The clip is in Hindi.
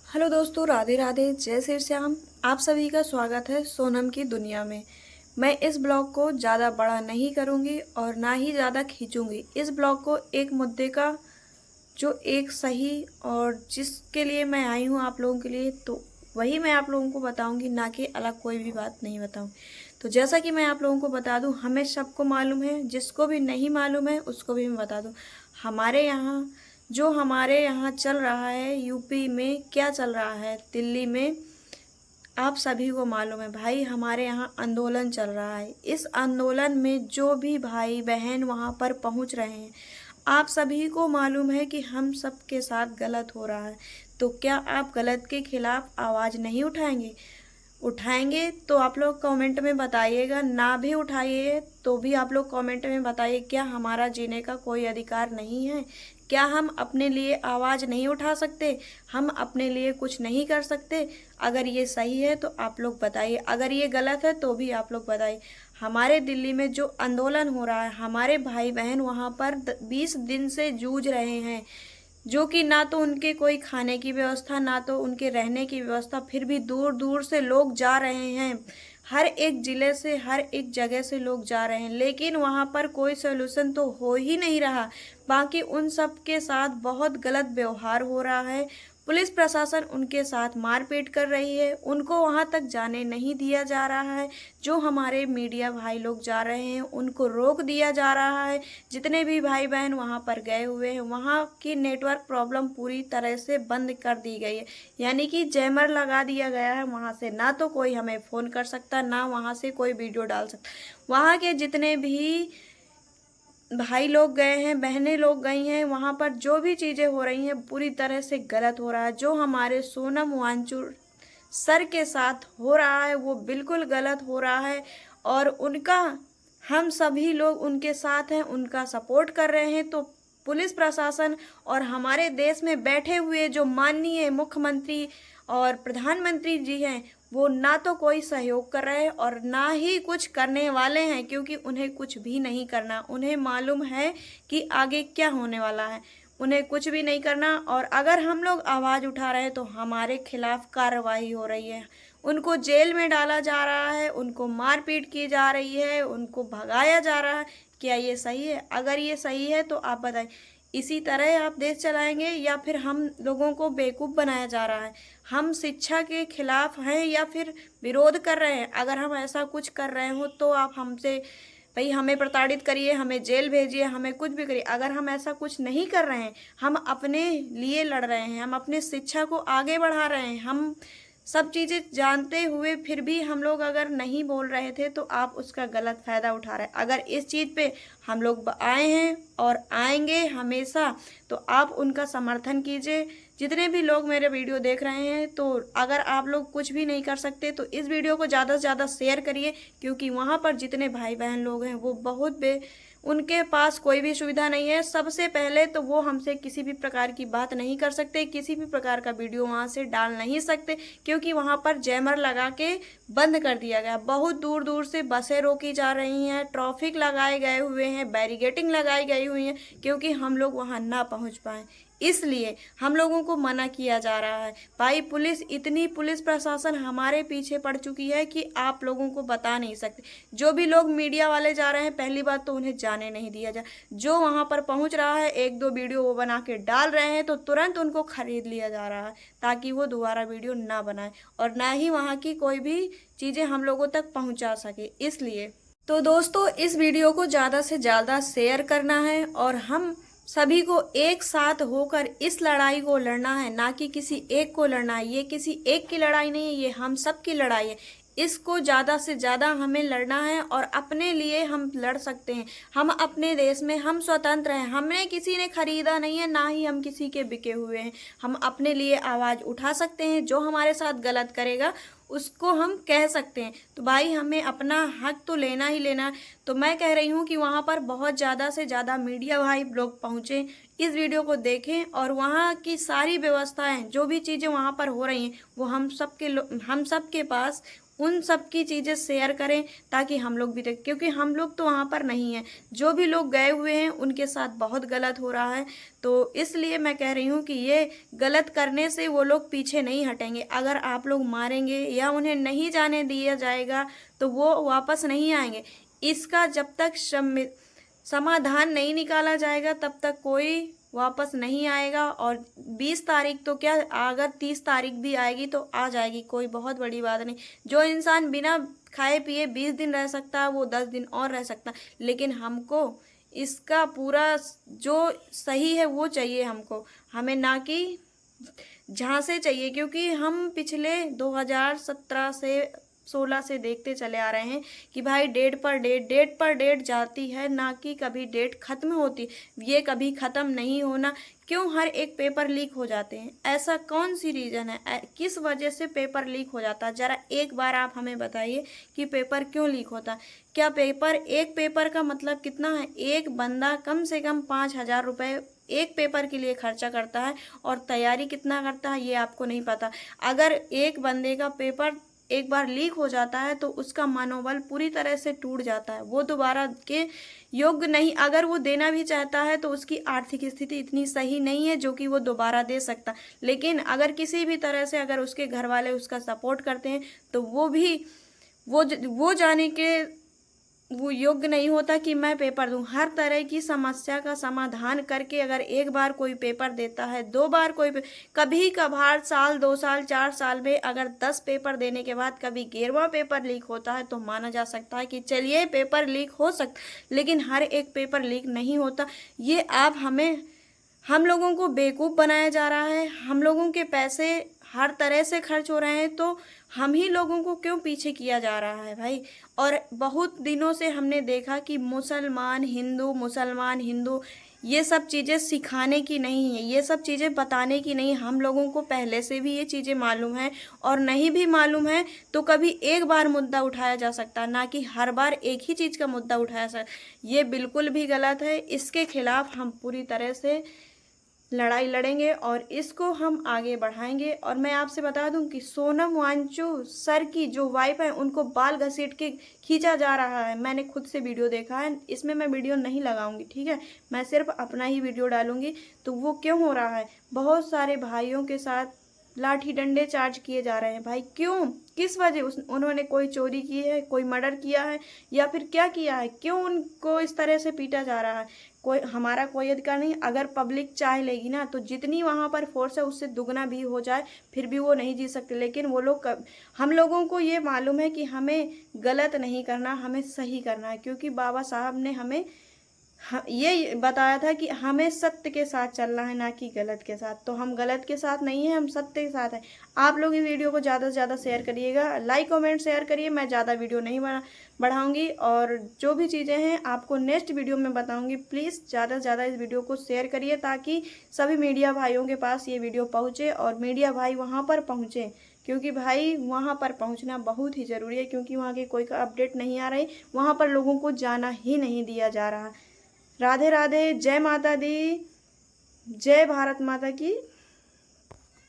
हेलो दोस्तों, राधे राधे, जय श्री श्याम। आप सभी का स्वागत है सोनम की दुनिया में। मैं इस ब्लॉग को ज़्यादा बड़ा नहीं करूँगी और ना ही ज़्यादा खींचूँगी। इस ब्लॉग को एक मुद्दे का जो एक सही और जिसके लिए मैं आई हूँ आप लोगों के लिए, तो वही मैं आप लोगों को बताऊँगी, ना कि अलग कोई भी बात नहीं बताऊँ। तो जैसा कि मैं आप लोगों को बता दूँ, हमें सबको मालूम है, जिसको भी नहीं मालूम है उसको भी मैं बता दूँ। हमारे यहाँ चल रहा है, यूपी में क्या चल रहा है, दिल्ली में आप सभी को मालूम है भाई। हमारे यहाँ आंदोलन चल रहा है। इस आंदोलन में जो भी भाई बहन वहाँ पर पहुँच रहे हैं, आप सभी को मालूम है कि हम सब के साथ गलत हो रहा है। तो क्या आप गलत के खिलाफ आवाज़ नहीं उठाएंगे? उठाएंगे तो आप लोग कमेंट में बताइएगा, ना भी उठाइए तो भी आप लोग कमेंट में बताइए। क्या हमारा जीने का कोई अधिकार नहीं है? क्या हम अपने लिए आवाज़ नहीं उठा सकते? हम अपने लिए कुछ नहीं कर सकते? अगर ये सही है तो आप लोग बताइए, अगर ये गलत है तो भी आप लोग बताइए। हमारे दिल्ली में जो आंदोलन हो रहा है, हमारे भाई बहन वहाँ पर 20 दिन से जूझ रहे हैं, जो कि ना तो उनके कोई खाने की व्यवस्था, ना तो उनके रहने की व्यवस्था, फिर भी दूर दूर से लोग जा रहे हैं। हर एक ज़िले से, हर एक जगह से लोग जा रहे हैं, लेकिन वहाँ पर कोई सोल्यूशन तो हो ही नहीं रहा। बाकी उन सब के साथ बहुत गलत व्यवहार हो रहा है। पुलिस प्रशासन उनके साथ मारपीट कर रही है, उनको वहां तक जाने नहीं दिया जा रहा है। जो हमारे मीडिया भाई लोग जा रहे हैं उनको रोक दिया जा रहा है। जितने भी भाई बहन वहां पर गए हुए हैं, वहां की नेटवर्क प्रॉब्लम पूरी तरह से बंद कर दी गई है, यानी कि जैमर लगा दिया गया है। वहां से ना तो कोई हमें फ़ोन कर सकता, ना वहां से कोई वीडियो डाल सकता। वहां के जितने भी भाई लोग गए हैं, बहनें लोग गई हैं, वहाँ पर जो भी चीज़ें हो रही हैं पूरी तरह से गलत हो रहा है। जो हमारे सोनम वांचुर सर के साथ हो रहा है वो बिल्कुल गलत हो रहा है, और उनका हम सभी लोग उनके साथ हैं, उनका सपोर्ट कर रहे हैं। तो पुलिस प्रशासन और हमारे देश में बैठे हुए जो माननीय मुख्यमंत्री और प्रधानमंत्री जी हैं, वो ना तो कोई सहयोग कर रहे हैं और ना ही कुछ करने वाले हैं, क्योंकि उन्हें कुछ भी नहीं करना। उन्हें मालूम है कि आगे क्या होने वाला है, उन्हें कुछ भी नहीं करना। और अगर हम लोग आवाज़ उठा रहे हैं तो हमारे खिलाफ कार्रवाई हो रही है, उनको जेल में डाला जा रहा है, उनको मारपीट की जा रही है, उनको भगाया जा रहा है। क्या ये सही है? अगर ये सही है तो आप बताएं, इसी तरह आप देश चलाएंगे या फिर हम लोगों को बेवकूफ़ बनाया जा रहा है? हम शिक्षा के खिलाफ हैं या फिर विरोध कर रहे हैं? अगर हम ऐसा कुछ कर रहे हो तो आप हमसे भाई हमें प्रताड़ित करिए, हमें जेल भेजिए, हमें कुछ भी करिए। अगर हम ऐसा कुछ नहीं कर रहे हैं, हम अपने लिए लड़ रहे हैं, हम अपनी शिक्षा को आगे बढ़ा रहे हैं, हम सब चीज़ें जानते हुए फिर भी हम लोग अगर नहीं बोल रहे थे तो आप उसका गलत फ़ायदा उठा रहे हैं। अगर इस चीज़ पे हम लोग आए हैं और आएंगे हमेशा, तो आप उनका समर्थन कीजिए। जितने भी लोग मेरे वीडियो देख रहे हैं, तो अगर आप लोग कुछ भी नहीं कर सकते तो इस वीडियो को ज़्यादा से ज़्यादा शेयर करिए, क्योंकि वहाँ पर जितने भाई बहन लोग हैं वो उनके पास कोई भी सुविधा नहीं है। सबसे पहले तो वो हमसे किसी भी प्रकार की बात नहीं कर सकते, किसी भी प्रकार का वीडियो वहाँ से डाल नहीं सकते, क्योंकि वहाँ पर जैमर लगा के बंद कर दिया गया। बहुत दूर दूर से बसें रोकी जा रही हैं, ट्रैफिक लगाए गए हुए हैं, बैरिकेडिंग लगाई गई हुई है, क्योंकि हम लोग वहाँ ना पहुँच पाएँ, इसलिए हम लोगों को मना किया जा रहा है। भाई पुलिस प्रशासन हमारे पीछे पड़ चुकी है कि आप लोगों को बता नहीं सकते। जो भी लोग मीडिया वाले जा रहे हैं, पहली बात तो उन्हें जाने नहीं दिया जाए। जो वहां पर पहुंच रहा है, एक दो वीडियो वो बना के डाल रहे हैं तो तुरंत उनको खरीद लिया जा रहा है, ताकि वो दोबारा वीडियो ना बनाए और ना ही वहां की कोई भी चीजें हम लोगों तक पहुंचा सके। इसलिए तो दोस्तों, इस वीडियो को ज़्यादा से ज़्यादा शेयर करना है और हम सभी को एक साथ होकर इस लड़ाई को लड़ना है, ना कि किसी एक को लड़ना है। ये किसी एक की लड़ाई नहीं है, ये हम सब की लड़ाई है। इसको ज़्यादा से ज़्यादा हमें लड़ना है और अपने लिए हम लड़ सकते हैं। हम अपने देश में हम स्वतंत्र हैं, हमें किसी ने खरीदा नहीं है, ना ही हम किसी के बिके हुए हैं। हम अपने लिए आवाज़ उठा सकते हैं, जो हमारे साथ गलत करेगा उसको हम कह सकते हैं। तो भाई हमें अपना हक तो लेना ही लेना है। तो मैं कह रही हूँ कि वहाँ पर बहुत ज़्यादा से ज़्यादा मीडिया भाई लोग पहुँचें, इस वीडियो को देखें और वहाँ की सारी व्यवस्थाएं, जो भी चीज़ें वहाँ पर हो रही हैं, वो हम सब के पास उन सब की चीज़ें शेयर करें ताकि हम लोग भी देखें, क्योंकि हम लोग तो वहाँ पर नहीं हैं, जो भी लोग गए हुए हैं उनके साथ बहुत गलत हो रहा है। तो इसलिए मैं कह रही हूँ कि ये गलत करने से वो लोग पीछे नहीं हटेंगे। अगर आप लोग मारेंगे या उन्हें नहीं जाने दिया जाएगा तो वो वापस नहीं आएंगे। इसका जब तक समाधान नहीं निकाला जाएगा तब तक कोई वापस नहीं आएगा। और 20 तारीख तो क्या, अगर 30 तारीख भी आएगी तो आ जाएगी, कोई बहुत बड़ी बात नहीं। जो इंसान बिना खाए पिए 20 दिन रह सकता है वो 10 दिन और रह सकता है, लेकिन हमको इसका पूरा जो सही है वो चाहिए हमको, हमें ना कि झांसे चाहिए। क्योंकि हम पिछले 2017 से 16 से देखते चले आ रहे हैं कि भाई डेट पर डेट जाती है, ना कि कभी डेट खत्म होती। ये कभी खत्म नहीं होना। क्यों हर एक पेपर लीक हो जाते हैं? ऐसा कौन सी रीज़न है, किस वजह से पेपर लीक हो जाता है? ज़रा एक बार आप हमें बताइए कि पेपर क्यों लीक होता है। क्या पेपर, एक पेपर का मतलब कितना है? एक बंदा कम से कम 5,000 रुपये एक पेपर के लिए खर्चा करता है और तैयारी कितना करता है ये आपको नहीं पता। अगर एक बंदे का पेपर एक बार लीक हो जाता है तो उसका मनोबल पूरी तरह से टूट जाता है, वो दोबारा के योग्य नहीं। अगर वो देना भी चाहता है तो उसकी आर्थिक स्थिति इतनी सही नहीं है जो कि वो दोबारा दे सकता। लेकिन अगर किसी भी तरह से अगर उसके घर वाले उसका सपोर्ट करते हैं तो वो भी वो जाने के वो योग्य नहीं होता कि मैं पेपर दूं। हर तरह की समस्या का समाधान करके अगर एक बार कोई पेपर देता है, 2 बार कभी कभार साल 2 साल 4 साल में अगर 10 पेपर देने के बाद कभी 11वां पेपर लीक होता है तो माना जा सकता है कि चलिए पेपर लीक हो सकता, लेकिन हर एक पेपर लीक नहीं होता। ये आप हम लोगों को बेवकूफ़ बनाया जा रहा है। हम लोगों के पैसे हर तरह से खर्च हो रहे हैं तो हम ही लोगों को क्यों पीछे किया जा रहा है भाई। और बहुत दिनों से हमने देखा कि मुसलमान हिंदू ये सब चीज़ें सिखाने की नहीं है, ये सब चीज़ें बताने की नहीं। हम लोगों को पहले से भी ये चीज़ें मालूम है, और नहीं भी मालूम है तो कभी एक बार मुद्दा उठाया जा सकता है, ना कि हर बार एक ही चीज़ का मुद्दा उठाया सकता। ये बिल्कुल भी गलत है। इसके खिलाफ हम पूरी तरह से लड़ाई लड़ेंगे और इसको हम आगे बढ़ाएंगे। और मैं आपसे बता दूं कि सोनम वांगचुक सर की जो वाइफ है उनको बाल घसीट के खींचा जा रहा है। मैंने खुद से वीडियो देखा है, इसमें मैं वीडियो नहीं लगाऊंगी, ठीक है, मैं सिर्फ अपना ही वीडियो डालूंगी। तो वो क्यों हो रहा है? बहुत सारे भाइयों के साथ लाठी डंडे चार्ज किए जा रहे हैं भाई। क्यों, किस वजह? उन्होंने कोई चोरी की है, कोई मर्डर किया है, या फिर क्या किया है? क्यों उनको इस तरह से पीटा जा रहा है? हमारा कोई अधिकार नहीं। अगर पब्लिक चाह लेगी ना तो जितनी वहाँ पर फोर्स है उससे दुगना भी हो जाए फिर भी वो नहीं जी सकते। लेकिन वो लोग हम लोगों को ये मालूम है कि हमें गलत नहीं करना, हमें सही करना है। क्योंकि बाबा साहब ने हमें ये बताया था कि हमें सत्य के साथ चलना है, ना कि गलत के साथ। तो हम गलत के साथ नहीं हैं, हम सत्य के साथ हैं। आप लोग इस वीडियो को ज़्यादा से ज़्यादा शेयर करिएगा, लाइक कमेंट शेयर करिए। मैं ज़्यादा वीडियो नहीं बढ़ाऊंगी और जो भी चीज़ें हैं आपको नेक्स्ट वीडियो में बताऊंगी। प्लीज़ ज़्यादा से ज़्यादा इस वीडियो को शेयर करिए ताकि सभी मीडिया भाइयों के पास ये वीडियो पहुँचे और मीडिया भाई वहाँ पर पहुँचे। क्योंकि भाई वहाँ पर पहुँचना बहुत ही ज़रूरी है, क्योंकि वहाँ की कोई अपडेट नहीं आ रही, वहाँ पर लोगों को जाना ही नहीं दिया जा रहा। राधे राधे, जय माता दी, जय भारत माता की।